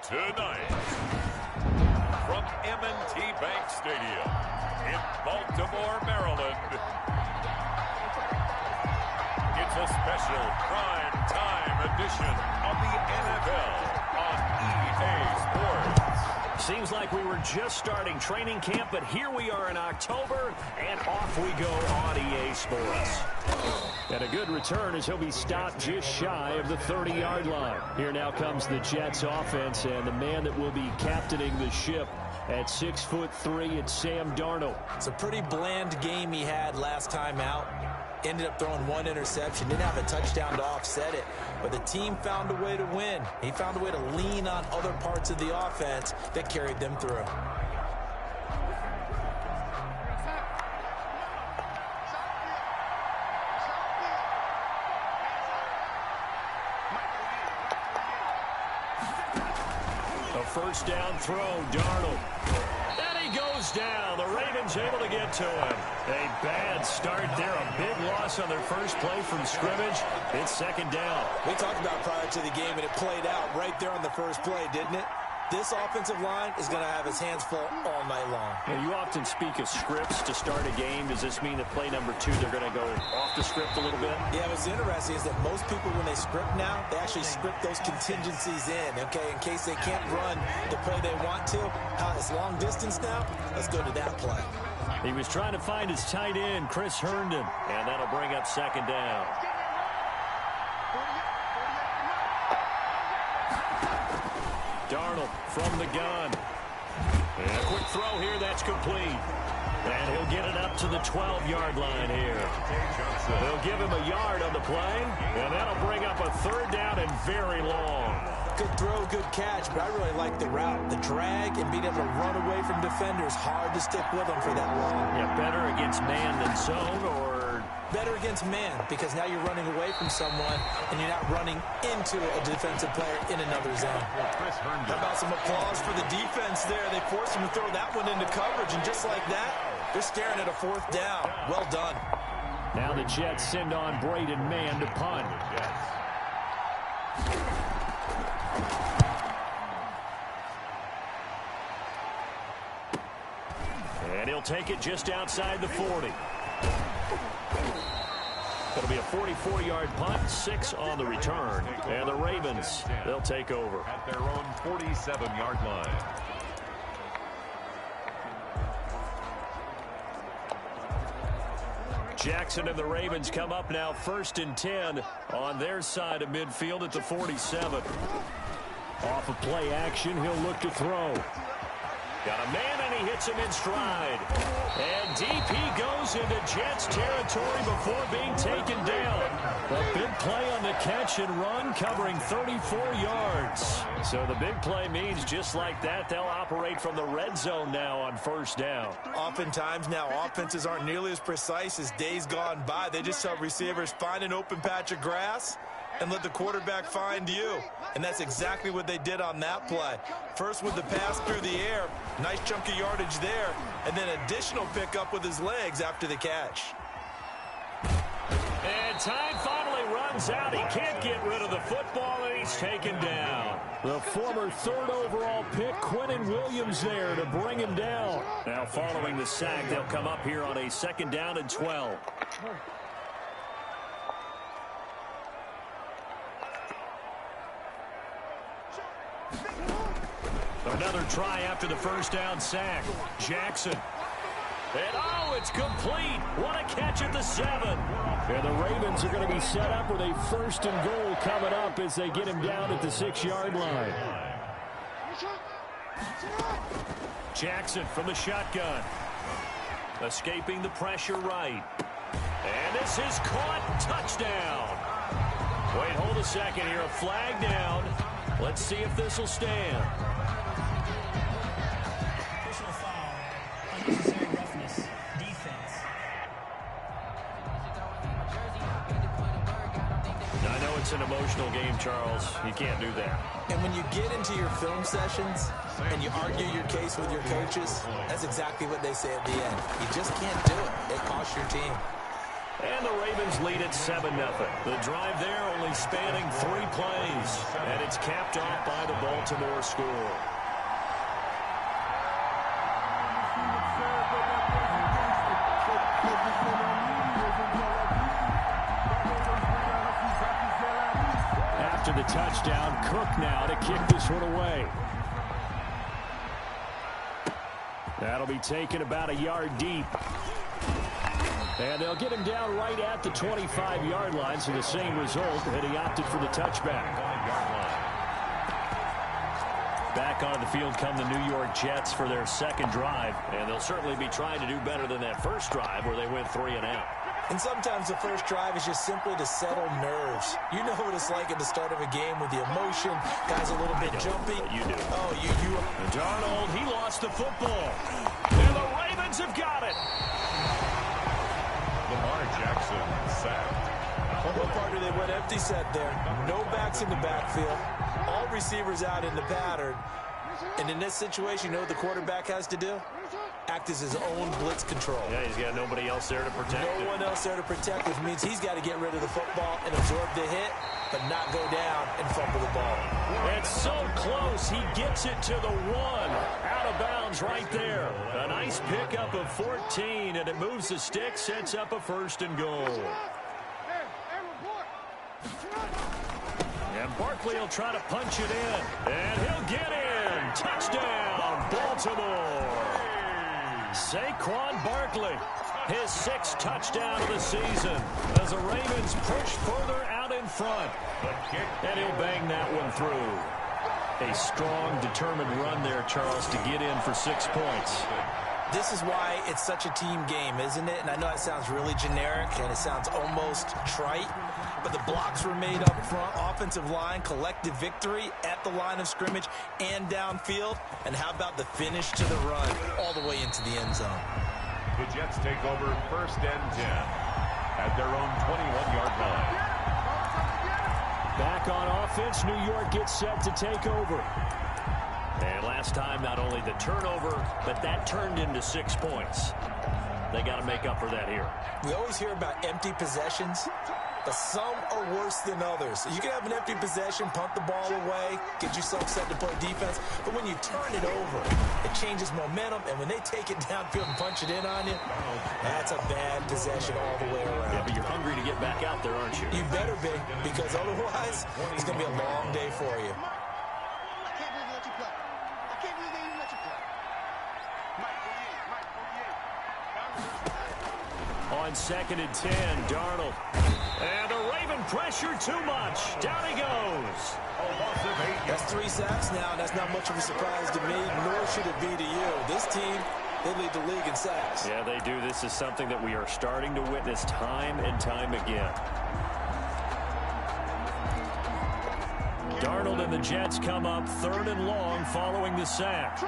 Tonight, from M&T Bank Stadium in Baltimore, Maryland, it's a special prime time edition of the NFL on EA Sports. Seems like we were just starting training camp, but here we are in October, and off we go on EA Sports. And a good return as he'll be stopped just shy of the 30-yard line. Here now comes the Jets offense, and the man that will be captaining the ship at 6'3", it's Sam Darnold. It's a pretty bland game he had last time out. Ended up throwing one interception. Didn't have a touchdown to offset it. But the team found a way to win. He found a way to lean on other parts of the offense that carried them through. A first down throw, Darnold. And he goes down. The Ravens able to get to him. A bad start there. A big loss on their first play from scrimmage. It's second down. We talked about prior to the game, and it played out right there on the first play, didn't it? This offensive line is going to have his hands full all night long. Now, you often speak of scripts to start a game. Does this mean that play number 2, they're going to go off the script a little bit? Yeah, what's interesting is that most people, when they script now, they actually script those contingencies in, okay, in case they can't run the play they want to. It's long distance now. Let's go to that play. He was trying to find his tight end, Chris Herndon, and that'll bring up second down. Darnold from the gun. And a quick throw here, that's complete. And he'll get it up to the 12-yard line here. They'll give him a yard on the play, and that'll bring up a third down and very long. Good throw, good catch, but I really like the route. The drag and being able to run away from defenders. Hard to stick with them for that long. Yeah, better against man than zone, or better against man, because now you're running away from someone and you're not running into a defensive player in another zone. How about some applause for the defense there? They forced him to throw that one into coverage, and just like that, they're staring at a fourth down. Well done. Now the Jets send on Braden Mann to punt. And he'll take it just outside the 40. It'll be a 44-yard punt, 6 on the return. And the Ravens, they'll take over at their own 47-yard line. Jackson and the Ravens come up now 1st and 10 on their side of midfield at the 47. Off of play action, he'll look to throw. Got a man, and he hits him in stride. And deep he goes into Jets territory before being taken down. A big play on the catch and run, covering 34 yards. So the big play means just like that, they'll operate from the red zone now on first down. Oftentimes now, offenses aren't nearly as precise as days gone by. They just help receivers find an open patch of grass and let the quarterback find you. And that's exactly what they did on that play. First with the pass through the air, nice chunk of yardage there, and then additional pickup with his legs after the catch. And time finally runs out. He can't get rid of the football, and he's taken down. The former 3rd overall pick, Quentin Williams, there to bring him down. Now following the sack, they'll come up here on a 2nd down and 12. Another try after the first down sack. Jackson. And oh, it's complete. What a catch at the 7. And the Ravens are going to be set up with a 1st and goal coming up as they get him down at the 6-yard line. Jackson from the shotgun. Escaping the pressure right. And this is caught. Touchdown. Wait, hold a second here. A flag down. Let's see if this will stand. Personal foul. Unnecessary roughness. Defense. I know it's an emotional game, Charles. You can't do that. And when you get into your film sessions and you argue your case with your coaches, that's exactly what they say at the end. You just can't do it. It costs your team. And the Ravens lead at 7-0. The drive there only spanning 3 plays. And it's capped off by the Baltimore score. After the touchdown, Cook now to kick this one away. That'll be taken about a yard deep. And they'll get him down right at the 25-yard line, so the same result, and he opted for the touchback. Back onto the field come the New York Jets for their second drive, and they'll certainly be trying to do better than that first drive where they went 3 and out. And sometimes the first drive is just simply to settle nerves. You know what it's like at the start of a game with the emotion. Guys a little bit jumpy. You do. Oh, you. And Darnold, he lost the football. And the Ravens have got it. Lamar Jackson sacked. What part do they went empty set there? No backs in the backfield. All receivers out in the pattern. And in this situation, you know what the quarterback has to do? Act as his own blitz control. Yeah, he's got nobody else there to protect him. No one else there to protect, which means he's got to get rid of the football and absorb the hit, but not go down and fumble the ball. It's so close. He gets it to the 1. Out of bounds right there. A nice pickup of 14, and it moves the stick, sets up a 1st and goal. And Barkley will try to punch it in. And he'll get in. Touchdown, Baltimore. Saquon Barkley, his 6th touchdown of the season as the Ravens push further out in front. And he'll bang that one through. A strong, determined run there, Charles, to get in for 6 points. This is why it's such a team game, isn't it? And I know it sounds really generic and it sounds almost trite, but the blocks were made up front, offensive line, collective victory at the line of scrimmage and downfield. And how about the finish to the run all the way into the end zone? The Jets take over 1st and 10 at their own 21-yard line. Back on offense, New York gets set to take over. And last time, not only the turnover, but that turned into 6 points. They got to make up for that here. We always hear about empty possessions, but some are worse than others. You can have an empty possession, punt the ball away, get yourself set to play defense, but when you turn it over, it changes momentum, and when they take it downfield and punch it in on you, that's a bad possession all the way around. Yeah, but you're hungry to get back out there, aren't you? You better be, because otherwise, it's going to be a long day for you. On 2nd and 10, Darnold. And the Raven pressure too much. Down he goes. That's 3 sacks now, and that's not much of a surprise to me, nor should it be to you. This team, they lead the league in sacks. Yeah, they do. This is something that we are starting to witness time and time again. Darnold and the Jets come up 3rd and long following the sack.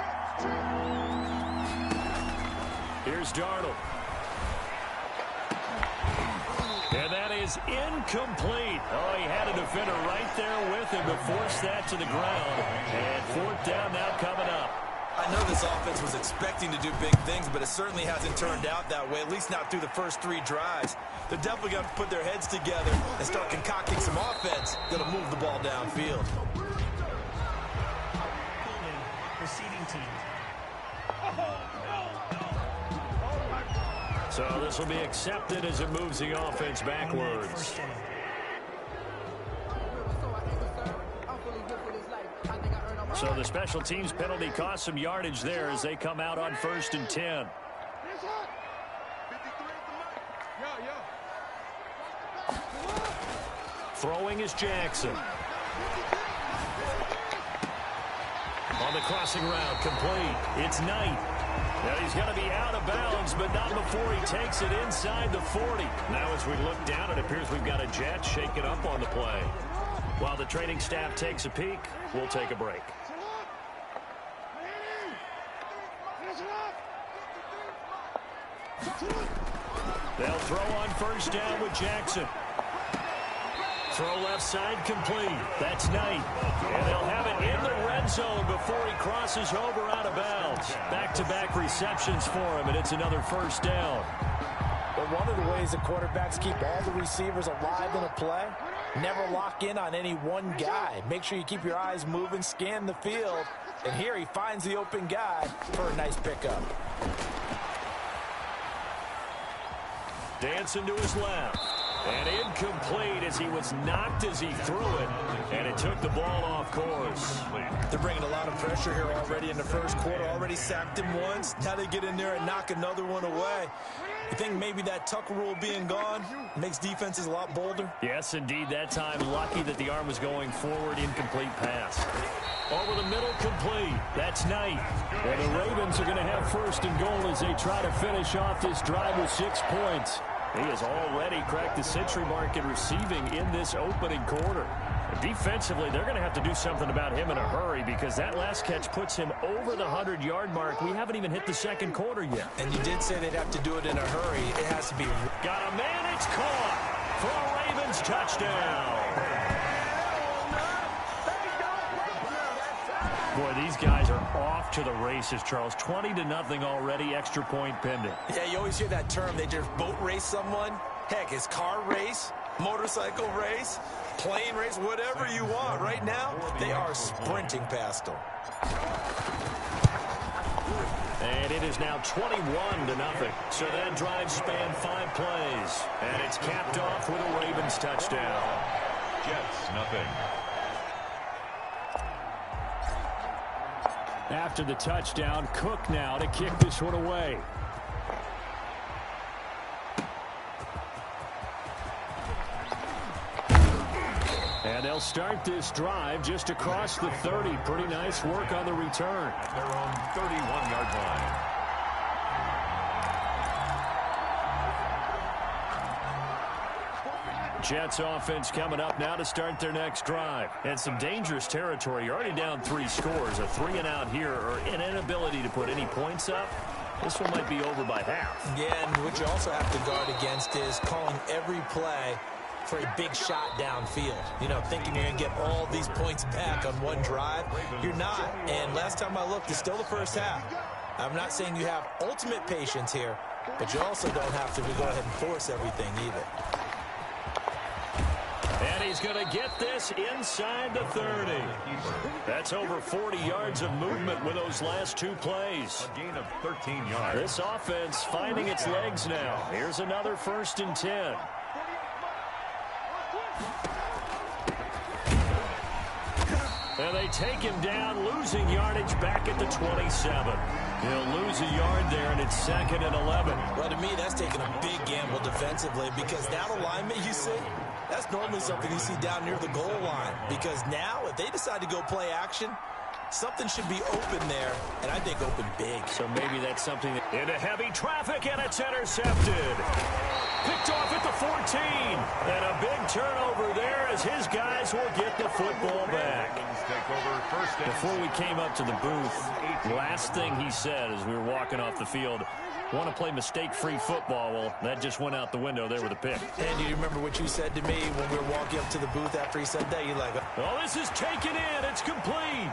Here's Darnold. And that is incomplete. Oh, he had a defender right there with him to force that to the ground. And 4th down now coming up. I know this offense was expecting to do big things, but it certainly hasn't turned out that way, at least not through the first 3 drives. They're definitely going to put their heads together and start concocting some offense that'll move the ball downfield. Receiving team. So this will be accepted as it moves the offense backwards. So the special teams penalty cost some yardage there as they come out on 1st and 10. Throwing is Jackson. On the crossing route, complete. It's Knight. Now he's going to be out of bounds, but not before he takes it inside the 40. Now as we look down, it appears we've got a Jet shaken up on the play. While the training staff takes a peek, we'll take a break. They'll throw on 1st down with Jackson. Throw left side complete. That's Knight. And they'll have it in the red zone before he crosses over out of bounds. Back-to-back receptions for him, and it's another 1st down. But one of the ways the quarterbacks keep all the receivers alive in a play, never lock in on any one guy. Make sure you keep your eyes moving, scan the field, and here he finds the open guy for a nice pickup. Dancing to his left. And incomplete as he was knocked as he threw it. And it took the ball off course. They're bringing a lot of pressure here already in the first quarter. Already sacked him once. Now they get in there and knock another one away. You think maybe that Tucker rule being gone makes defenses a lot bolder? Yes, indeed. That time, lucky that the arm was going forward. Incomplete pass. Over the middle, complete. That's Knight. Well, the Ravens are going to have first and goal as they try to finish off this drive with 6 points. He has already cracked the century mark in receiving in this opening quarter. Defensively, they're going to have to do something about him in a hurry because that last catch puts him over the 100-yard mark. We haven't even hit the second quarter yet. And you did say they'd have to do it in a hurry. It has to be. Got a man, it's caught for a Ravens touchdown. Boy, these guys are off to the races, Charles. 20-0 already, extra point pending. Yeah, you always hear that term. They just boat race someone. Heck, it's car race, motorcycle race, plane race, whatever you want. Right now, they are sprinting past them. And it is now 21-0. So that drive spanned 5 plays. And it's capped off with a Ravens touchdown. Jets, nothing. After the touchdown, Cook now to kick this one away. And they'll start this drive just across the 30. Pretty nice work on the return. At their own 31-yard line. Jets offense coming up now to start their next drive. And some dangerous territory. You're already down 3 scores. A 3-and-out here or an inability to put any points up. This one might be over by half. Yeah, and what you also have to guard against is calling every play for a big shot downfield. You know, thinking you're going to get all these points back on one drive. You're not. And last time I looked, it's still the first half. I'm not saying you have ultimate patience here, but you also don't have to go ahead and force everything either. And he's going to get this inside the 30. That's over 40 yards of movement with those last 2 plays. A gain of 13 yards. This offense finding its legs now. Here's another 1st and 10. And they take him down, losing yardage back at the 27. He'll lose a yard there, and it's 2nd and 11. Well, to me, that's taking a big gamble defensively because that alignment you see, that's normally something you see down near the goal line. Because now, if they decide to go play action, something should be open there, and I think open big. So maybe that's something that... Into heavy traffic, and it's intercepted. Picked off at the 14. And a big turnover there as his guys will get the football back. Before we came up to the booth, last thing he said as we were walking off the field, want to play mistake-free football. Well, that just went out the window there with a pick. And do you remember what you said to me when we were walking up to the booth after he said that? You're like, oh, this is taken in. It's complete.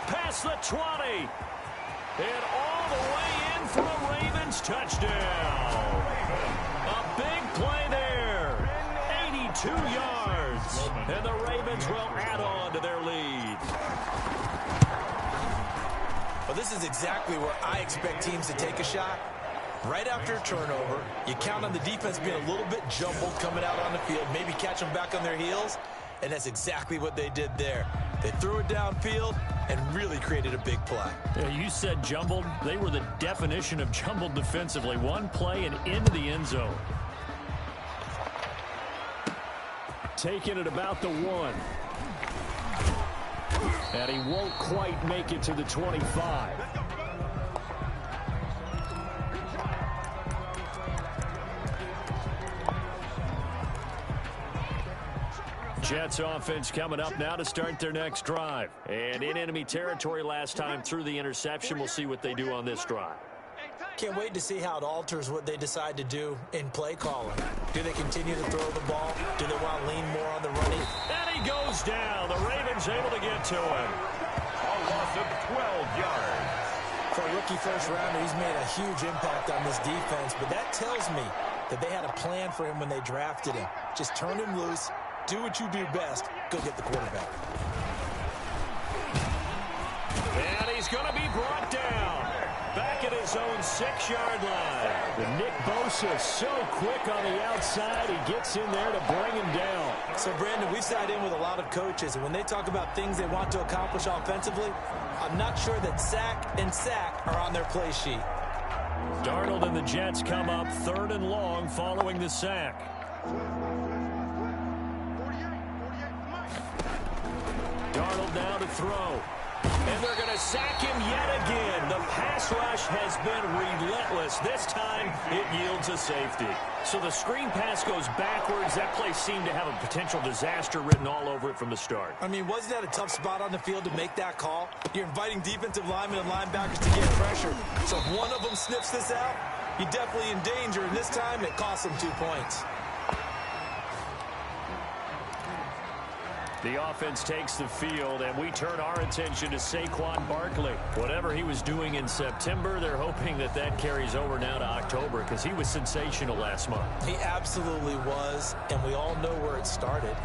Past the 20. And all the way in for a Ravens touchdown. A big play there. 82 yards. And the Ravens will add on to their lead. Well, this is exactly where I expect teams to take a shot. Right after a turnover, you count on the defense being a little bit jumbled coming out on the field, maybe catch them back on their heels, and that's exactly what they did there. They threw it downfield and really created a big play. Yeah, you said jumbled. They were the definition of jumbled defensively. One play and into the end zone. Taking it about the 1. And he won't quite make it to the 25. Jets offense coming up now to start their next drive. And in enemy territory last time through the interception. We'll see what they do on this drive. Can't wait to see how it alters what they decide to do in play calling. Do they continue to throw the ball? Do they want to lean more on the running? And he goes down. The Ravens able to get to him. A loss of 12 yards. For a rookie first rounder, he's made a huge impact on this defense, but that tells me that they had a plan for him when they drafted him. Just turn him loose, do what you do best, go get the quarterback. And he's going to be brought down. Back at his own 6-yard line. And Nick Bosa so quick on the outside. He gets in there to bring him down. So, Brandon, we sat in with a lot of coaches, and when they talk about things they want to accomplish offensively, I'm not sure that sack and sack are on their play sheet. Darnold and the Jets come up 3rd and long following the sack. Darnold now to throw. And they're going to sack him yet again. The pass rush has been relentless. This time, it yields a safety. So the screen pass goes backwards. That play seemed to have a potential disaster written all over it from the start. I mean, wasn't that a tough spot on the field to make that call? You're inviting defensive linemen and linebackers to get pressure. So if one of them sniffs this out, you're definitely in danger. And this time, it costs them 2 points. The offense takes the field, and we turn our attention to Saquon Barkley. Whatever he was doing in September, they're hoping that that carries over now to October because he was sensational last month. He absolutely was, and we all know where it started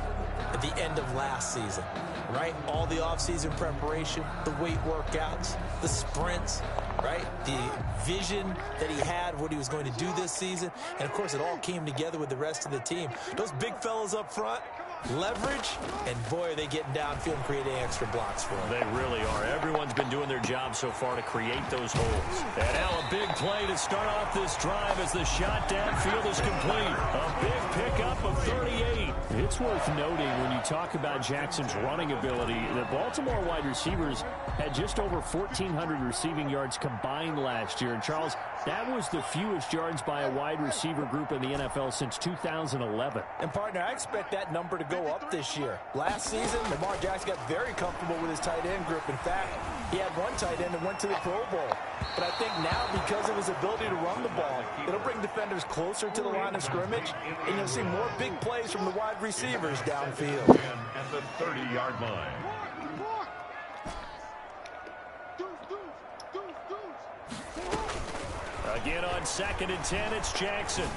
at the end of last season, right? All the offseason preparation, the weight workouts, the sprints, right? The vision that he had, what he was going to do this season, and, of course, it all came together with the rest of the team. Those big fellas up front, leverage, and boy, are they getting downfield and creating extra blocks for him. They really are. Everyone's been doing their job so far to create those holes. And now a big play to start off this drive as the shot downfield is complete. A big pickup of 38. It's worth noting when you talk about Jackson's running ability, the Baltimore wide receivers had just over 1,400 receiving yards combined last year. And Charles, that was the fewest yards by a wide receiver group in the NFL since 2011. And, partner, I expect that number to go up this year. Last season, Lamar Jackson got very comfortable with his tight end group. In fact, he had one tight end that went to the Pro Bowl. But I think now, because of his ability to run the ball, it'll bring defenders closer to the line of scrimmage, and you'll see more big plays from the wide receivers downfield. At the 30-yard line. Again on 2nd and 10, it's Jackson.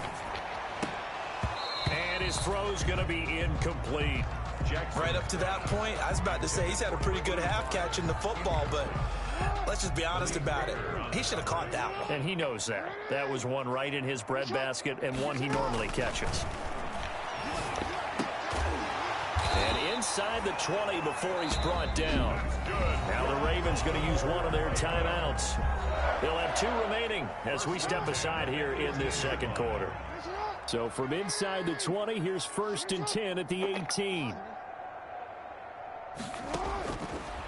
And his throw's going to be incomplete. Right up to that point, I was about to say he's had a pretty good half catching the football, but let's just be honest about it. He should have caught that one. And he knows that. That was one right in his breadbasket and one he normally catches. And inside the 20 before he's brought down. Now the Ravens going to use one of their timeouts. They'll have 2 remaining as we step aside here in this second quarter. So from inside the 20, here's 1st and 10 at the 18.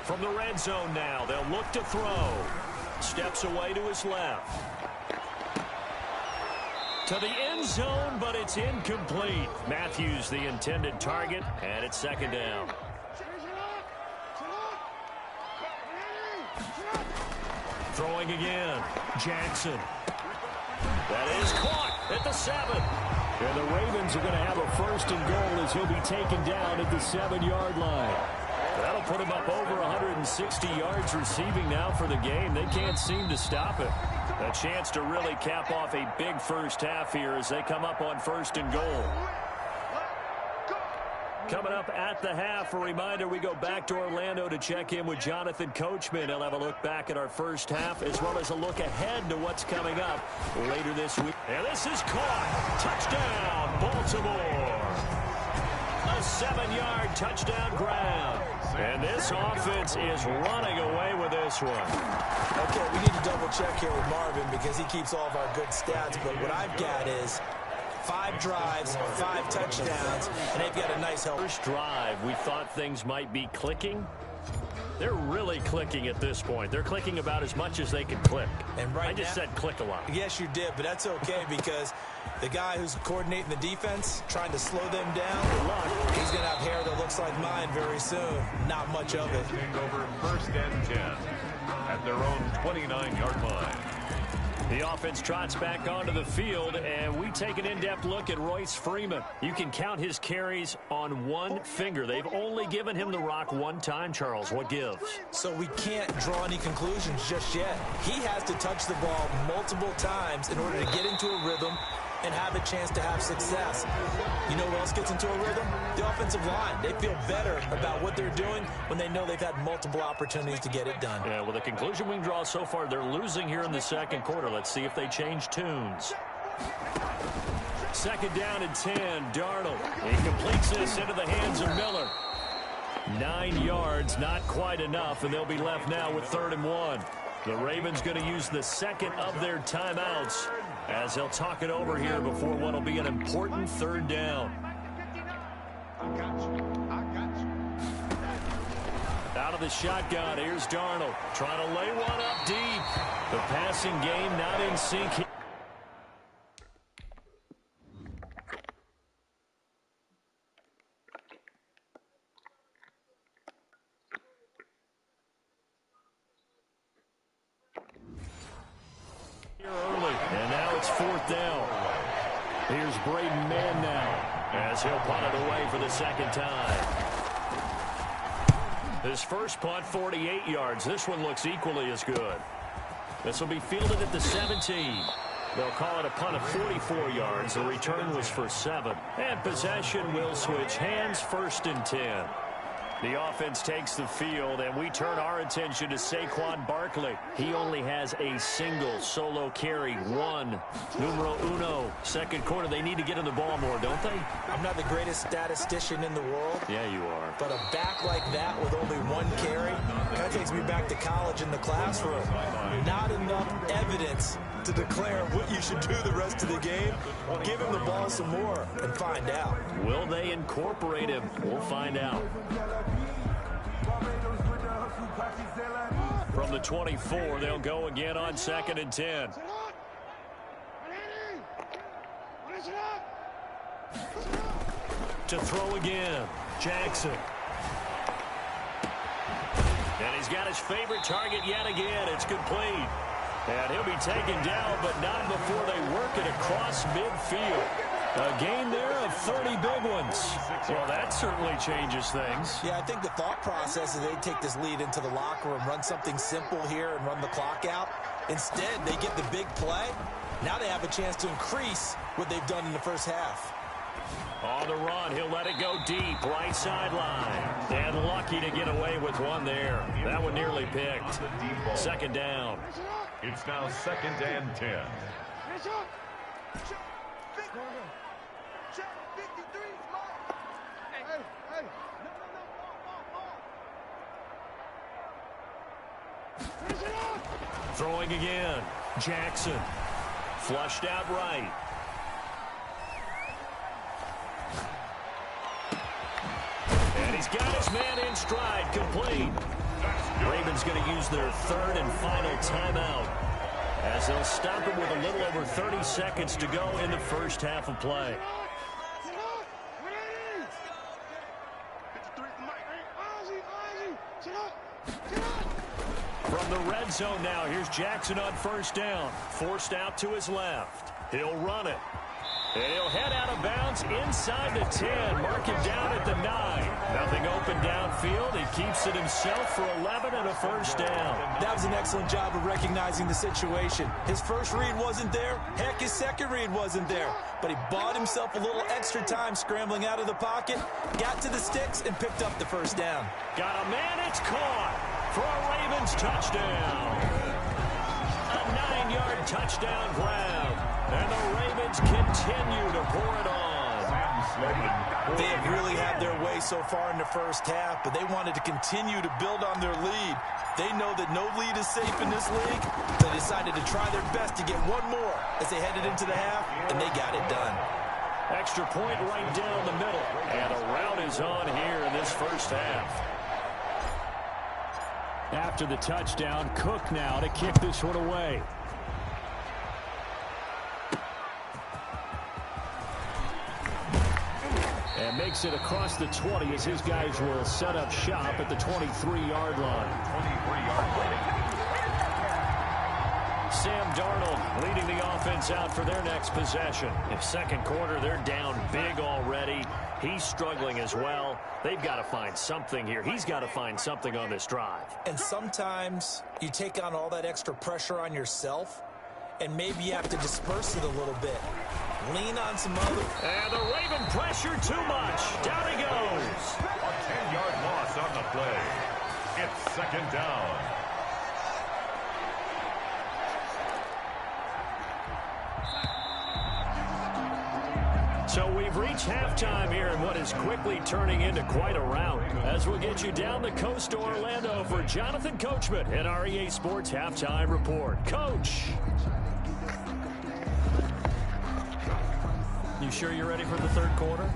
From the red zone now, they'll look to throw. Steps away to his left. To the end zone, but it's incomplete. Matthews the intended target, and it's 2nd down. Throwing again. Jackson. That is caught at the 7. And the Ravens are going to have a 1st and goal as he'll be taken down at the 7-yard line. That'll put him up over 160 yards receiving now for the game. They can't seem to stop it. A chance to really cap off a big first half here as they come up on 1st and goal. Coming up at the half, a reminder, we go back to Orlando to check in with Jonathan Coachman. He'll have a look back at our first half as well as a look ahead to what's coming up later this week. And this is caught. Touchdown, Baltimore. A 7-yard touchdown grab. And this offense is running away with this one. Okay, we need to double check here with Marvin because he keeps all of our good stats. But what I've got is 5 drives, 5 touchdowns, and they've got a nice help. First drive, we thought things might be clicking. They're really clicking at this point. They're clicking about as much as they can click. And right I just said click a lot. Yes, you did, but that's okay because the guy who's coordinating the defense, trying to slow them down, he's going to have hair that looks like mine very soon. Not much of it. Take over 1st and 10 at their own 29-yard line. The offense trots back onto the field, and we take an in-depth look at Royce Freeman. You can count his carries on one finger. They've only given him the rock one time, Charles. What gives? So we can't draw any conclusions just yet. He has to touch the ball multiple times in order to get into a rhythm and have a chance to have success. You know who else gets into a rhythm? The offensive line. They feel better about what they're doing when they know they've had multiple opportunities to get it done. Yeah, well, the conclusion we can draw so far, they're losing here in the second quarter. Let's see if they change tunes. Second down and 10, Darnold. He completes this into the hands of Miller. 9 yards, not quite enough, and they'll be left now with 3rd and 1. The Ravens going to use the second of their timeouts as they'll talk it over here before what will be an important 3rd down. Out of the shotgun, here's Darnold trying to lay one up deep. The passing game not in sync here. Early, and now it's 4th down. Here's Braden Mann now as he'll punt it away for the second time. His first punt, 48 yards. This one looks equally as good. This will be fielded at the 17. They'll call it a punt of 44 yards. The return was for 7. And possession will switch hands, 1st and 10. The offense takes the field, and we turn our attention to Saquon Barkley. He only has a single solo carry, 1. Numero uno. Second quarter, they need to get in the ball more, don't they? I'm not the greatest statistician in the world. Yeah, you are. But a back like that with only 1 carry, kind of takes me back to college in the classroom. Not enough evidence to declare what you should do the rest of the game. Give him the ball some more and find out. Will they incorporate him? We'll find out. From the 24, they'll go again on 2nd and 10. To throw again, Jackson. And he's got his favorite target yet again. It's complete. And he'll be taken down, but not before they work it across midfield. A gain there of 30 big ones. Well, that certainly changes things. Yeah, I think the thought process is they take this lead into the locker room, run something simple here and run the clock out. Instead, they get the big play. Now they have a chance to increase what they've done in the first half. On the run, he'll let it go deep, right sideline. And lucky to get away with one there. That one nearly picked. Second down. It's now 2nd and 10. Throwing again. Jackson. Flushed out right. And he's got his man in stride, complete. Ravens going to use their 3rd and final timeout as they'll stop it with a little over 30 seconds to go in the first half of play. From the red zone now, here's Jackson on 1st down. Forced out to his left. He'll run it. And he'll head out of bounds inside the 10. Mark him down at the 9. Nothing open downfield. He keeps it himself for 11 and a 1st down. That was an excellent job of recognizing the situation. His first read wasn't there. Heck, his second read wasn't there. But he bought himself a little extra time scrambling out of the pocket, got to the sticks, and picked up the 1st down. Got a man, it's caught for a Ravens touchdown. A 9-yard touchdown grab. And the Ravens continue to pour it on. They have really had their way so far in the first half, but they wanted to continue to build on their lead. They know that no lead is safe in this league, so they decided to try their best to get one more as they headed into the half, and they got it done. Extra point right down the middle. And a rout is on here in this first half. After the touchdown, Cook now to kick this one away. And makes it across the 20 as his guys will set up shop at the 23-yard line. Sam Darnold leading the offense out for their next possession. In second quarter, they're down big already. He's struggling as well. They've got to find something here. He's got to find something on this drive. And sometimes you take on all that extra pressure on yourself, and maybe you have to disperse it a little bit. Lean on some other. And the Raven pressure too much. Down he goes. A 10-yard loss on the play. It's second down. So we've reached halftime here in what is quickly turning into quite a rout. As we'll get you down the coast to Orlando for Jonathan Coachman in our EA Sports Halftime Report. Coach. You sure you're ready for the third quarter?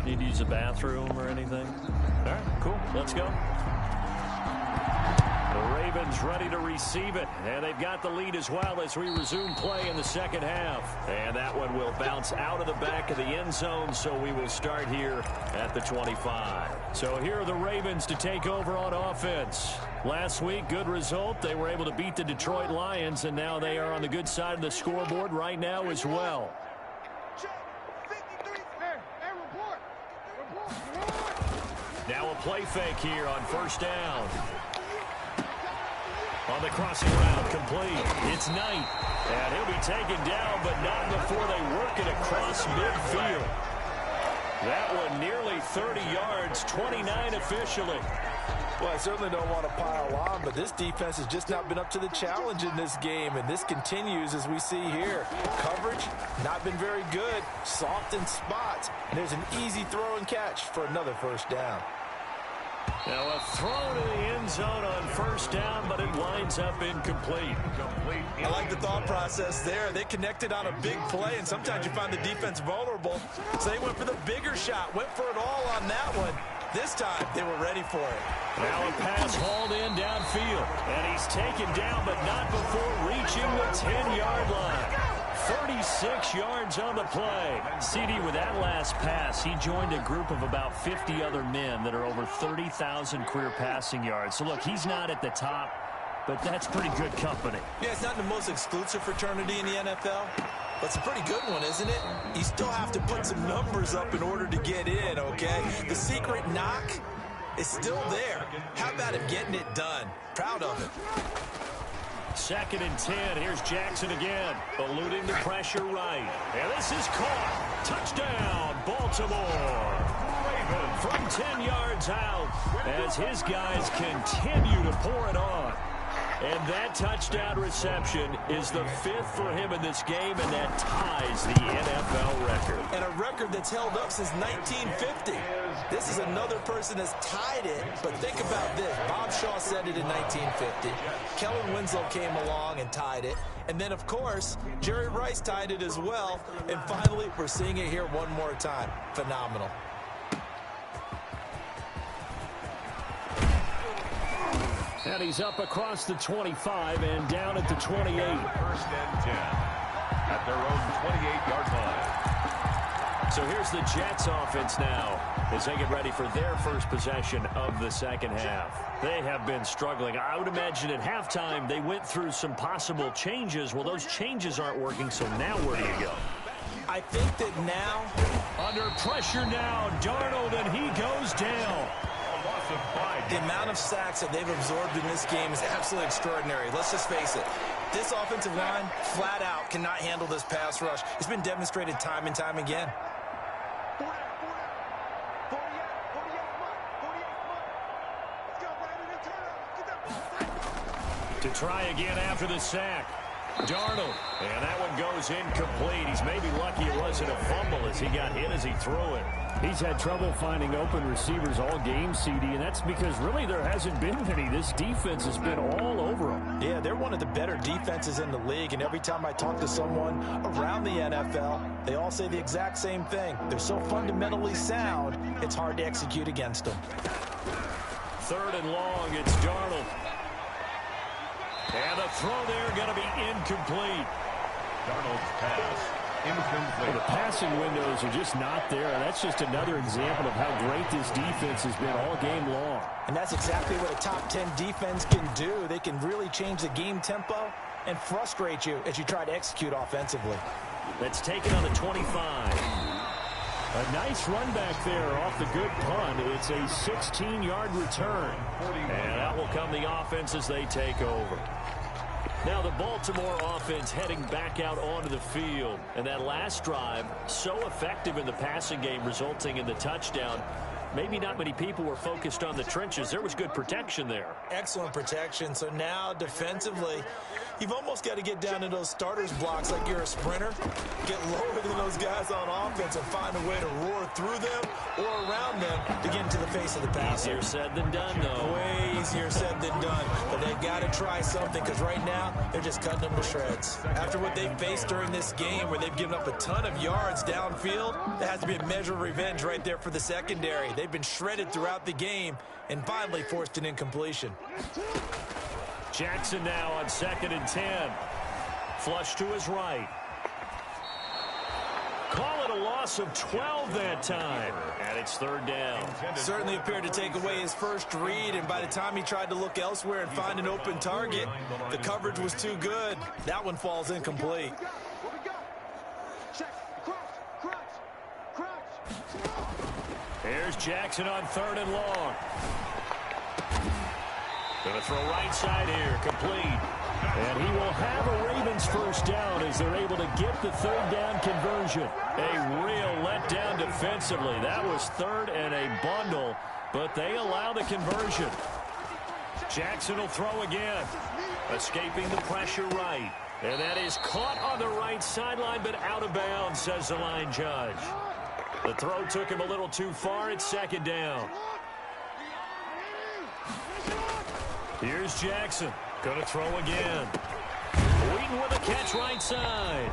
Need to use a bathroom or anything? All right, cool. Let's go. The Ravens ready to receive it, and they've got the lead as well as we resume play in the second half. And that one will bounce out of the back of the end zone, so we will start here at the 25. So here are the Ravens to take over on offense. Last week, good result. They were able to beat the Detroit Lions, and now they are on the good side of the scoreboard right now as well. Now a play fake here on first down. On the crossing route, complete. It's Knight. And he'll be taken down, but not before they work it across midfield. That one nearly 30 yards, 29 officially. Well, I certainly don't want to pile on, but this defense has just not been up to the challenge in this game, and this continues as we see here. Coverage, not been very good, soft in spots, and there's an easy throw and catch for another first down. Now a throw to the end zone on first down, but it winds up incomplete. I like the thought process there. They connected on a big play, and sometimes you find the defense vulnerable. So they went for the bigger shot, went for it all on that one. This time, they were ready for it. Now a pass hauled in downfield, and he's taken down, but not before reaching the 10-yard line. 36 yards on the play. CD, with that last pass, he joined a group of about 50 other men that are over 30,000 career passing yards. So, look, he's not at the top, but that's pretty good company. Yeah, it's not the most exclusive fraternity in the NFL, but it's a pretty good one, isn't it? You still have to put some numbers up in order to get in, okay? The secret knock is still there. How about him getting it done? Proud of it. 2nd and 10. Here's Jackson again. Eluding the pressure right. And this is caught. Touchdown, Baltimore. From 10 yards out as his guys continue to pour it on. And that touchdown reception is the 5th for him in this game, and that ties the NFL record. And a record that's held up since 1950. This is another person that's tied it, but think about this. Bob Shaw said it in 1950. Kellen Winslow came along and tied it. And then, of course, Jerry Rice tied it as well. And finally, we're seeing it here one more time. Phenomenal. And he's up across the 25 and down at the 28. 1st and 10 at their own 28-yard line. So here's the Jets offense now as they get ready for their first possession of the second half. They have been struggling. I would imagine at halftime they went through some possible changes. Well, those changes aren't working, so now where do you go? I think that now, under pressure now, Darnold, and he goes down. the amount of sacks that they've absorbed in this game is absolutely extraordinary. Let's just face it. This offensive line, flat out, cannot handle this pass rush. It's been demonstrated time and time again. To try again after the sack. Darnold, and that one goes incomplete. He's maybe lucky it wasn't a fumble as he got hit as he threw it. He's had trouble finding open receivers all game, CD, and that's because really there hasn't been many. This defense has been all over them. Yeah, they're one of the better defenses in the league, and every time I talk to someone around the NFL, they all say the exact same thing. They're so fundamentally sound, it's hard to execute against them. 3rd and long, it's Darnold. And the throw there going to be incomplete. Darnold's pass, incomplete. Well, the passing windows are just not there. That's just another example of how great this defense has been all game long. And that's exactly what a top 10 defense can do. They can really change the game tempo and frustrate you as you try to execute offensively. That's taken on the 25. A nice run back there off the good punt. It's a 16-yard return. And out will come the offense as they take over. Now the Baltimore offense heading back out onto the field. And that last drive, so effective in the passing game, resulting in the touchdown. Maybe not many people were focused on the trenches. There was good protection there. Excellent protection. So now defensively, you've almost got to get down to those starters blocks like you're a sprinter. Get lower than those guys on offense and find a way to roar through them or around them to get into the face of the passer. Easier said than done, though. Way easier said than done. But they've got to try something because right now they're just cutting them to shreds. After what they've faced during this game where they've given up a ton of yards downfield, there has to be a measure of revenge right there for the secondary. They've been shredded throughout the game and finally forced an incompletion. Jackson now on 2nd and 10. Flush to his right. Call it a loss of 12 that time. And it's 3rd down. Certainly appeared to take away his first read, and by the time he tried to look elsewhere and find an open target, the coverage was too good. That one falls incomplete. Here's Jackson on 3rd and long. Going to throw right side here, complete. And he will have a Ravens first down as they're able to get the 3rd down conversion. A real letdown defensively. That was 3rd and a bundle, but they allow the conversion. Jackson will throw again. Escaping the pressure right. And that is caught on the right sideline, but out of bounds, says the line judge. The throw took him a little too far. It's 2nd down. Here's Jackson. Going to throw again. Wheaton with a catch right side.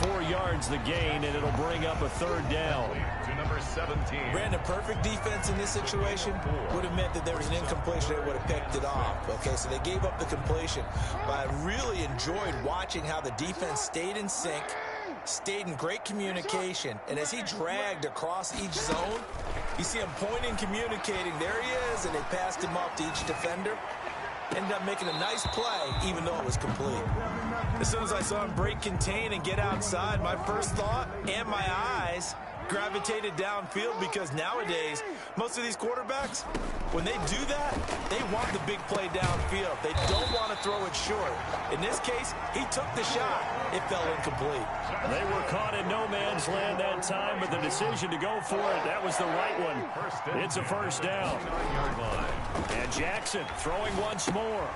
4 yards the gain, and it'll bring up a 3rd down. To number 17. Brandon, perfect defense in this situation would have meant that there was an incompletion. They would have picked it off. Okay, so they gave up the completion. But I really enjoyed watching how the defense stayed in sync, stayed in great communication, and as he dragged across each zone, you see him pointing, communicating. There he is, and they passed him off to each defender. Ended up making a nice play, even though it was complete. As soon as I saw him break contain and get outside, my first thought and my eyes gravitated downfield, because nowadays, most of these quarterbacks, when they do that, they want the big play downfield. They don't want to throw it short. In this case, he took the shot. It fell incomplete. They were caught in no man's land that time, but the decision to go for it, that was the right one. It's a first down. And Jackson throwing once more.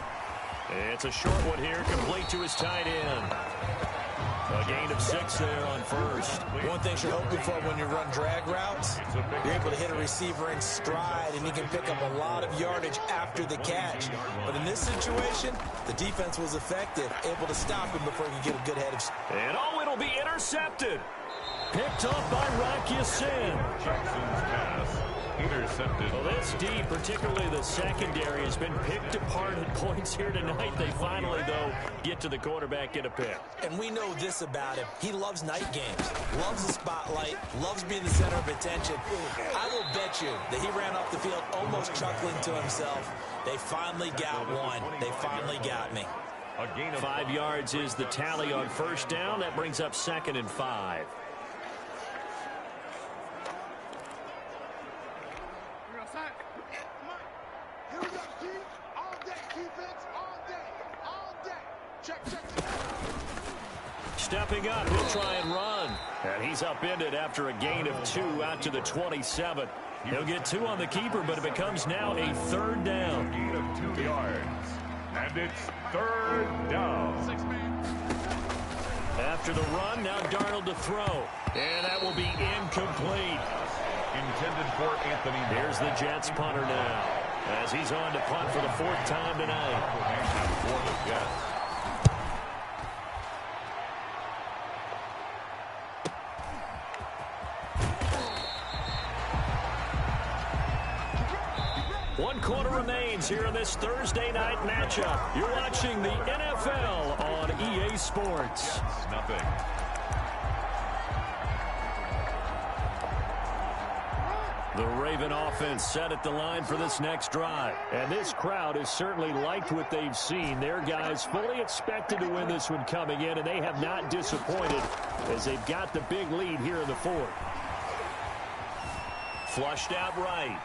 It's a short one here, complete to his tight end. A gain of 6 there on first. One thing you're hoping for when you run drag routes, you're able to hit a receiver in stride, and he can pick up a lot of yardage after the catch. But in this situation, the defense was effective, able to stop him before he could get a good head of... And it'll be intercepted. Picked up by Rocky Sin. Jackson's pass intercepted. Well, this D, particularly the secondary, has been picked apart at points here tonight. They finally, though, get to the quarterback, get a pick. And we know this about him. He loves night games, loves the spotlight, loves being the center of attention. I will bet you that he ran off the field almost chuckling to himself. They finally got one. They finally got me. A gain of 5 yards is the tally on first down. That brings up 2nd and 5. Stepping up, he'll try and run. And he's upended after a gain of 2 out to the 27. He'll get 2 on the keeper, but it becomes now a 3rd down. gain of 2 yards. And it's 3rd down. After the run, now Darnold to throw. And that will be incomplete. Intended for Anthony. Here's the Jets punter now, as he's on to punt for the 4th time tonight. For the Jets. One quarter remains here in this Thursday night matchup. You're watching the NFL on EA Sports. Jets, nothing. The Raven offense set at the line for this next drive. And this crowd has certainly liked what they've seen. Their guys fully expected to win this one coming in, and they have not disappointed as they've got the big lead here in the 4th. Flushed out right.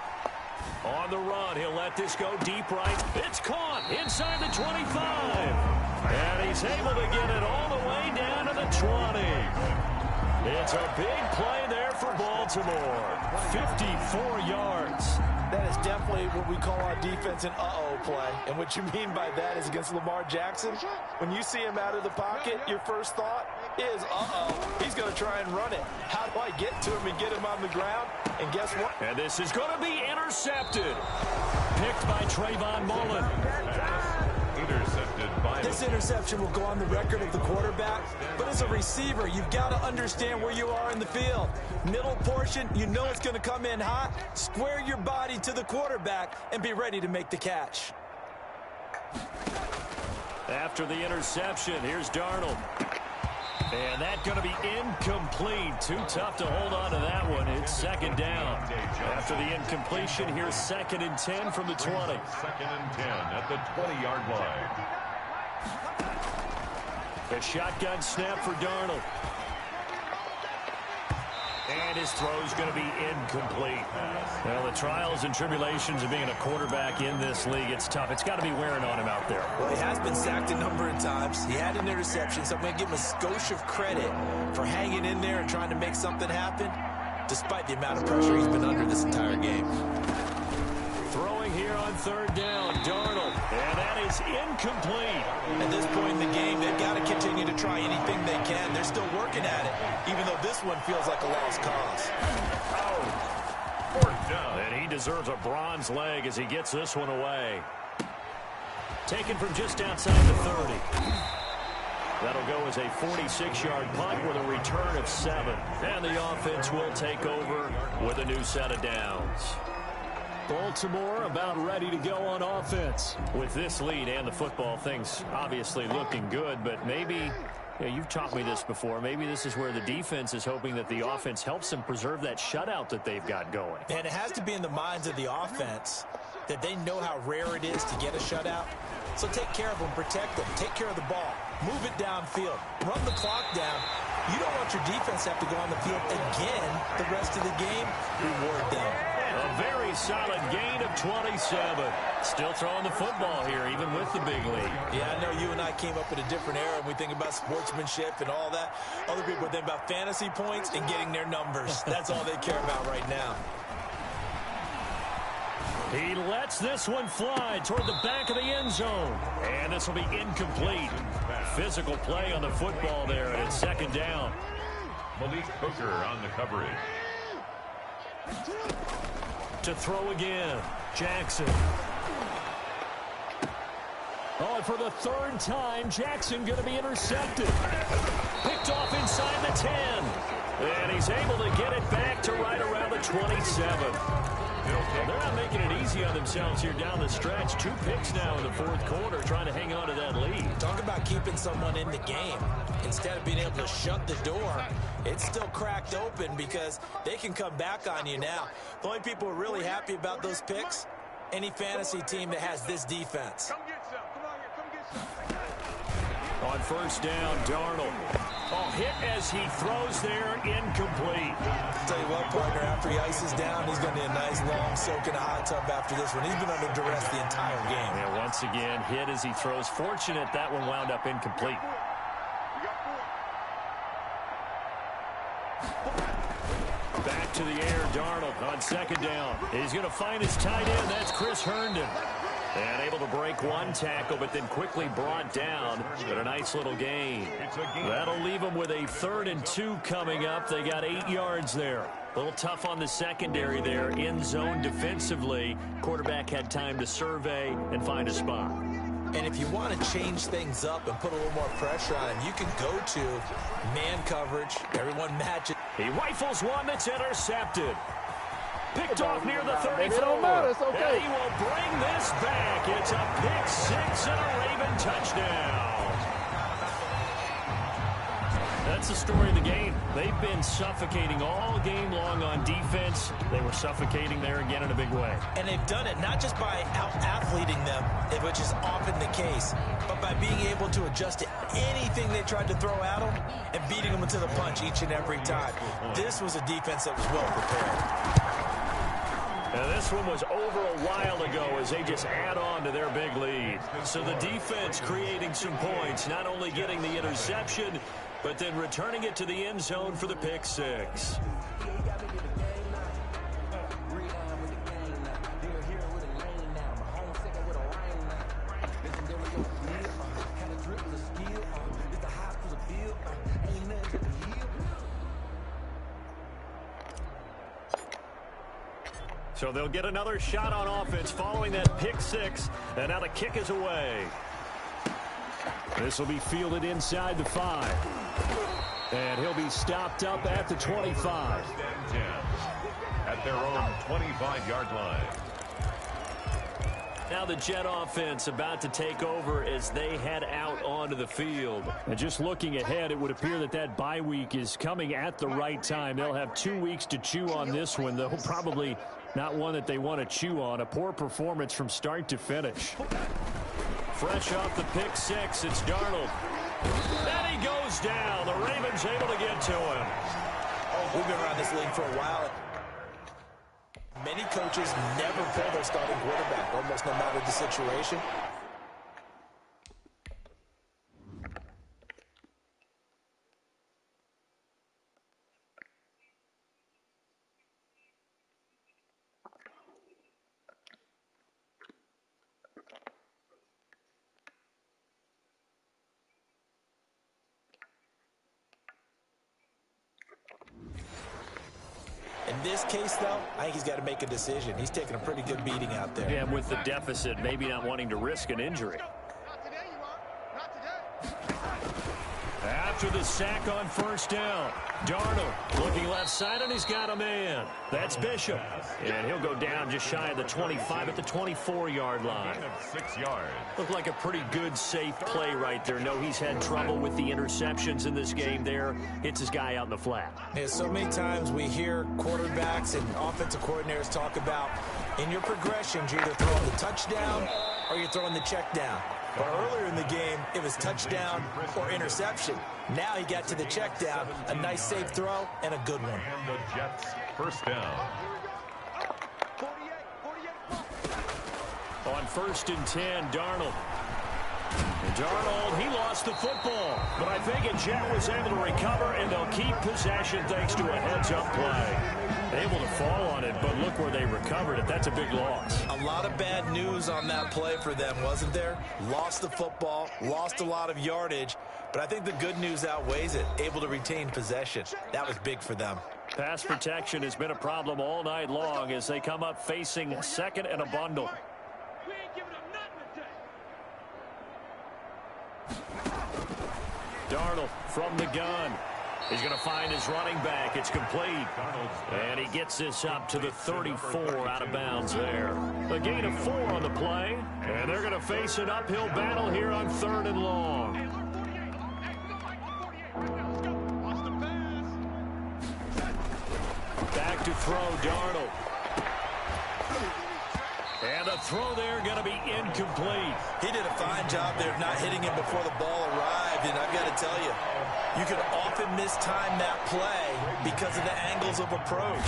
On the run, he'll let this go deep right. It's caught inside the 25. he's able to get it all the way down to the 20. It's a big play there for Baltimore. 54 yards. That is definitely what we call our defense an uh-oh play. And what you mean by that is against Lamar Jackson, when you see him out of the pocket, your first thought is, uh-oh, he's going to try and run it. How do I get to him and get him on the ground? And guess what? And this is going to be intercepted. Picked by Trayvon Mullen. Intercepted by This interception will go on the record of the quarterback, but as a receiver, you've got to understand where you are in the field. Middle portion, you know it's going to come in hot. Square your body to the quarterback and be ready to make the catch. After the interception, here's Darnold. And that's going to be incomplete. Too tough to hold on to that one. It's second down. After the incompletion, here's 2nd and 10 from the 20. 2nd and 10 at the 20-yard line. A shotgun snap for Darnold. And his throw is going to be incomplete. Well, the trials and tribulations of being a quarterback in this league, it's tough. It's got to be wearing on him out there. Well, he has been sacked a number of times. He had an interception, so I'm going to give him a skosh of credit for hanging in there and trying to make something happen, despite the amount of pressure he's been under this entire game. Throwing here on 3rd down, Darnold. And that is incomplete. At this point in the game, they've got to continue to try anything they can. They're still working at it, even though this one feels like a lost cause. Oh, 4th down. And he deserves a bronze leg as he gets this one away. Taken from just outside the 30. That'll go as a 46-yard punt with a return of 7. And the offense will take over with a new set of downs. Baltimore about ready to go on offense. With this lead and the football, things obviously looking good, but maybe, you've taught me this before, maybe this is where the defense is hoping that the offense helps them preserve that shutout that they've got going. And it has to be in the minds of the offense that they know how rare it is to get a shutout. So take care of them, protect them, take care of the ball, move it downfield, run the clock down. You don't want your defense to have to go on the field again the rest of the game. Reward them. A very solid gain of 27. Still throwing the football here, even with the big lead. Yeah, I know you and I came up in a different era, and we think about sportsmanship and all that. Other people think about fantasy points and getting their numbers. That's all they care about right now. He lets this one fly toward the back of the end zone. And this will be incomplete. Physical play on the football there, and it's 2nd down. Malik Hooker on the coverage. To throw again, Jackson. Oh, and for the 3rd time, Jackson going to be intercepted. Picked off inside the 10. And he's able to get it back to right around the 27. Well, they're not making it easy on themselves here down the stretch. 2 picks now in the 4th quarter, trying to hang on to that lead. Talk about keeping someone in the game. Instead of being able to shut the door, it's still cracked open because they can come back on you now. The only people who are really happy about those picks, any fantasy team that has this defense. On 1st down, Darnold. Oh, hit as he throws there, incomplete. I'll tell you what, partner, after he ices down, he's going to need a nice long soak in a hot tub after this one. He's been under duress the entire game. And once again, hit as he throws. Fortunate that one wound up incomplete. Back to the air, Darnold on 2nd down. He's going to find his tight end. That's Chris Herndon. And able to break one tackle, but then quickly brought down. But a nice little gain. That'll leave them with a 3rd and 2 coming up. They got 8 yards there. A little tough on the secondary there. In zone defensively. Quarterback had time to survey and find a spot. And if you want to change things up and put a little more pressure on him, you can go to man coverage. Everyone matches. He rifles one that's intercepted. Picked off near the 34. It don't matter. It's okay. And he will bring this back. It's a pick 6 and a Raven touchdown. That's the story of the game. They've been suffocating all game long on defense. They were suffocating there again in a big way. And they've done it not just by out-athleting them, which is often the case, but by being able to adjust to anything they tried to throw at them and beating them to the punch each and every time. This was a defense that was well prepared. Now, this one was over a while ago as they just add on to their big lead. So the defense creating some points, not only getting the interception, but then returning it to the end zone for the pick six. So they'll get another shot on offense following that pick six, and now the kick is away. This will be fielded inside the 5. And he'll be stopped up at the 25. At their own 25-yard line. Now the Jet offense about to take over as they head out onto the field. And just looking ahead, it would appear that that bye week is coming at the right time. They'll have 2 weeks to chew on this one, though probably not one that they want to chew on. A poor performance from start to finish. Fresh off the pick six, it's Darnold. And he goes down. The Ravens able to get to him. We've been around this league for a while. Many coaches never pull their starting quarterback, almost no matter the situation. In this case, though, I think he's got to make a decision. He's taking a pretty good beating out there. Yeah, with the deficit, maybe not wanting to risk an injury. After the sack on first down, Darnold looking left side, and he's got a man. That's Bishop. And he'll go down just shy of the 25 at the 24-yard line. 6 yards. Looked like a pretty good, safe play right there. No, he's had trouble with the interceptions in this game there. Hits his guy out in the flat. Yeah, so many times we hear quarterbacks and offensive coordinators talk about in your progressions, you're either throwing the touchdown or you're throwing the check down. But earlier in the game, it was touchdown or interception. Now he got to the check down, a nice safe throw, and a good one. And the Jets first down. On 1st and 10, Darnold. And Darnold, he lost the football. But I think Jet was able to recover, and they'll keep possession thanks to a heads-up play. Able to fall on it, but look where they recovered it. That's a big loss. A lot of bad news on that play for them, wasn't there? Lost the football, lost a lot of yardage, but I think the good news outweighs it. Able to retain possession. That was big for them. Pass protection has been a problem all night long as they come up facing second and a bundle. Darnold from the gun. He's going to find his running back. It's complete. And he gets this up to the 34 out of bounds there. A gain of 4 on the play. And they're going to face an uphill battle here on 3rd and long. Back to throw, Darnold. And the throw there going to be incomplete. He did a fine job there of not hitting him before the ball arrived, and I've got to tell you, you can often mistime that play because of the angles of approach.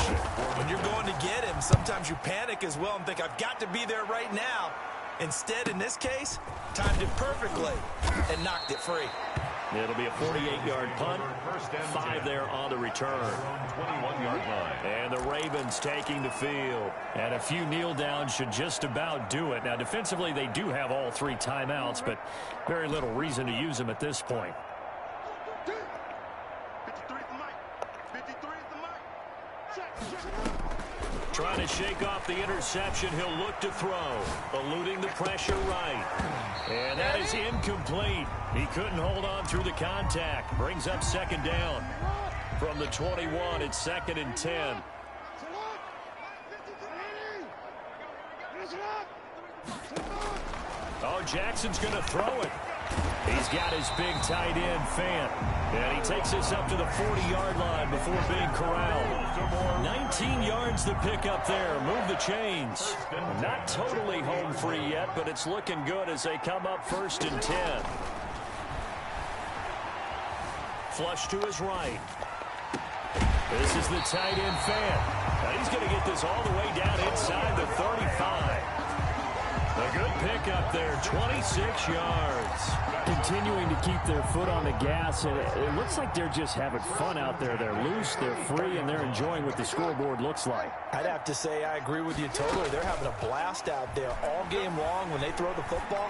When you're going to get him, sometimes you panic as well and think, I've got to be there right now. Instead, in this case, timed it perfectly and knocked it free. It'll be a 48-yard punt, 5 there on the return. 21-yard line. And the Ravens taking the field. And a few kneel downs should just about do it. Now, defensively, they do have all 3 timeouts, but very little reason to use them at this point. Trying to shake off the interception. He'll look to throw. Eluding the pressure right. And that is incomplete. He couldn't hold on through the contact. Brings up 2nd down. From the 21, it's 2nd and 10. Oh, Jackson's going to throw it. He's got his big tight end, Fant. And he takes this up to the 40-yard line before being corralled. 19 yards to pick up there. Move the chains. Not totally home free yet, but it's looking good as they come up 1st and 10. Flush to his right. This is the tight end, Fant. And he's going to get this all the way down inside the 35. A good pickup there, 26 yards. Continuing to keep their foot on the gas, and it looks like they're just having fun out there. They're loose, they're free, and they're enjoying what the scoreboard looks like. I'd have to say I agree with you totally. They're having a blast out there all game long. When they throw the football,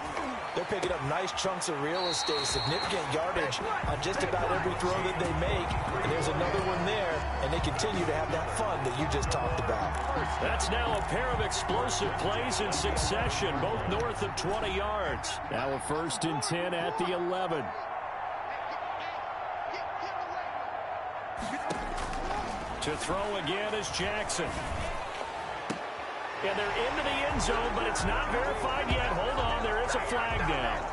they're picking up nice chunks of real estate, significant yardage on just about every throw that they make. And there's another one there, and they continue to have that fun that you just talked about. That's now a pair of explosive plays in succession, both north of 20 yards. Now a 1st and 10 at the 11. To throw again is Jackson. And they're into the end zone, but it's not verified yet. Hold on, there is a flag down.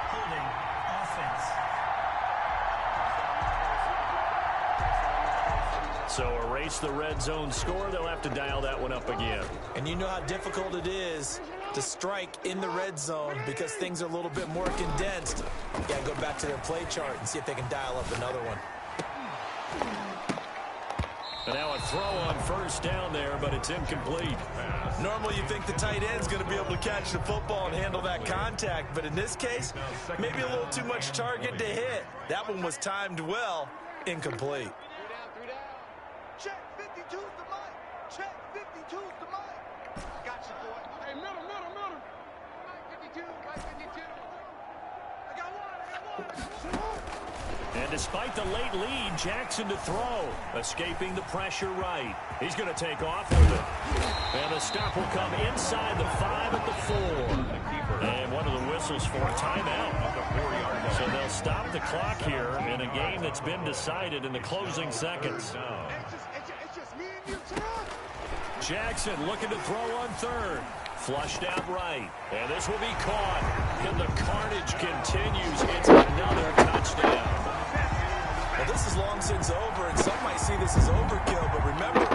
Holding offense. So erase the red zone score. They'll have to dial that one up again. And you know how difficult it is to strike in the red zone because things are a little bit more condensed. You got to go back to their play chart and see if they can dial up another one. And now a throw on 1st down there, but it's incomplete. Normally you think the tight end's going to be able to catch the football and handle that contact, but in this case, maybe a little too much target to hit. That one was timed well, incomplete. Check 52's the mic. Check 52's the mic. Gotcha, boy. Hey, middle. Mic 52, mic 52. I got one. And despite the late lead, Jackson to throw. Escaping the pressure right. He's going to take off with it. And the stop will come inside the 5 at the 4. And one of the whistles for a timeout. So they'll stop the clock here in a game that's been decided in the closing seconds. It's just me and you tonight. Jackson looking to throw on 3rd. Flushed out right. And this will be caught. And the carnage continues. It's another touchdown. Well, this is long since over, and some might see this as overkill, but remember,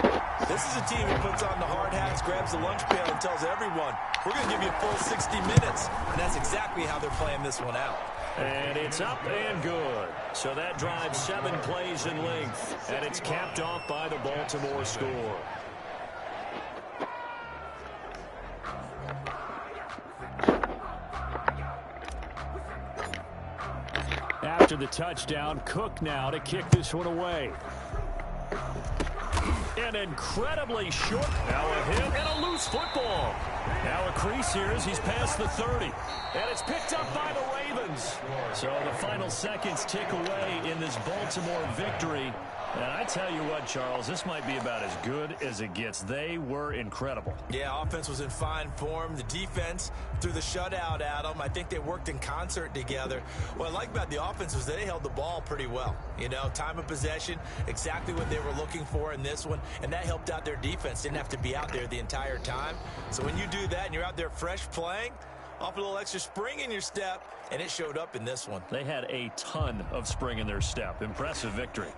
this is a team who puts on the hard hats, grabs the lunch pail, and tells everyone, we're going to give you a full 60 minutes. And that's exactly how they're playing this one out. And it's up and good. So that drives 7 plays in length, and it's capped off by the Baltimore score. After the touchdown, Cook now to kick this one away. An incredibly short. Now a hit and a loose football. Now a crease here as he's past the 30. And it's picked up by the Ravens. So the final seconds tick away in this Baltimore victory. And I tell you what, Charles, this might be about as good as it gets. They were incredible. Yeah, offense was in fine form. The defense threw the shutout at them. I think they worked in concert together. What I like about the offense was they held the ball pretty well. You know, time of possession, exactly what they were looking for in this one, and that helped out their defense. Didn't have to be out there the entire time. So when you do that and you're out there fresh playing, off a little extra spring in your step, and it showed up in this one. They had a ton of spring in their step. Impressive victory.